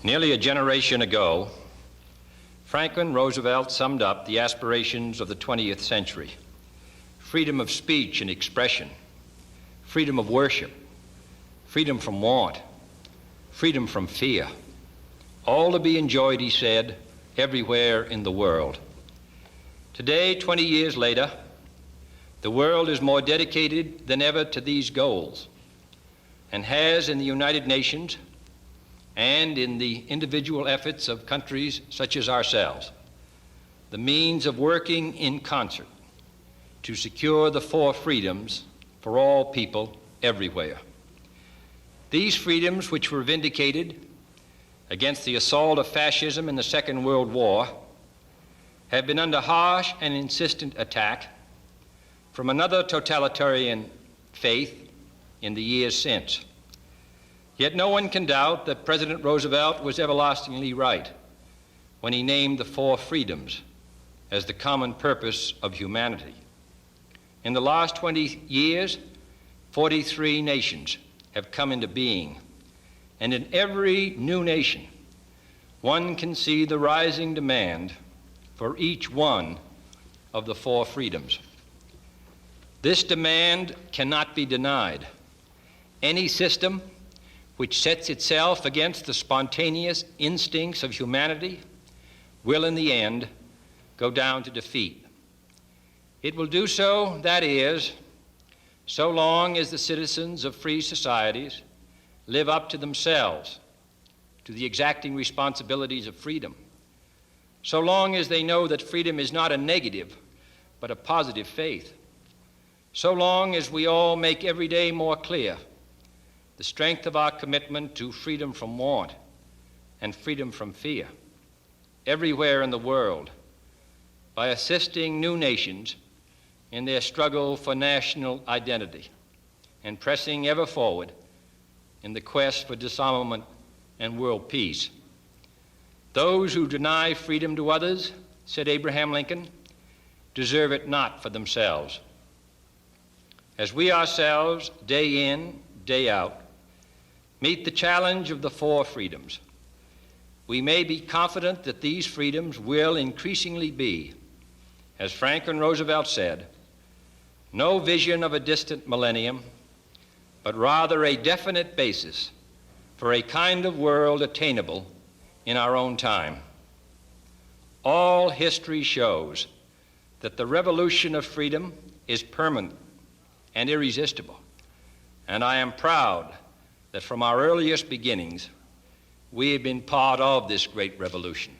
Nearly a generation ago, Franklin Roosevelt summed up the aspirations of the 20th century: freedom of speech and expression, freedom of worship, freedom from want, freedom from fear, all to be enjoyed, he said, everywhere in the world. Today, 20 years later, the world is more dedicated than ever to these goals and has, in the United Nations and in the individual efforts of countries such as ourselves, the means of working in concert to secure the four freedoms for all people everywhere. These freedoms, which were vindicated against the assault of fascism in the Second World War, have been under harsh and insistent attack from another totalitarian faith in the years since. Yet no one can doubt that President Roosevelt was everlastingly right when he named the four freedoms as the common purpose of humanity. In the last 20 years, 43 nations have come into being, and in every new nation, one can see the rising demand for each one of the four freedoms. This demand cannot be denied. Any system which sets itself against the spontaneous instincts of humanity will, in the end, go down to defeat. It will do so, that is, so long as the citizens of free societies live up to themselves, to the exacting responsibilities of freedom, so long as they know that freedom is not a negative, but a positive faith, so long as we all make every day more clear the strength of our commitment to freedom from want and freedom from fear everywhere in the world by assisting new nations in their struggle for national identity and pressing ever forward in the quest for disarmament and world peace. Those who deny freedom to others, said Abraham Lincoln, deserve it not for themselves. As we ourselves, day in, day out, meet the challenge of the four freedoms, we may be confident that these freedoms will increasingly be, as Franklin Roosevelt said, no vision of a distant millennium, but rather a definite basis for a kind of world attainable in our own time. All history shows that the revolution of freedom is permanent and irresistible, and I am proud that from our earliest beginnings we have been part of this great revolution.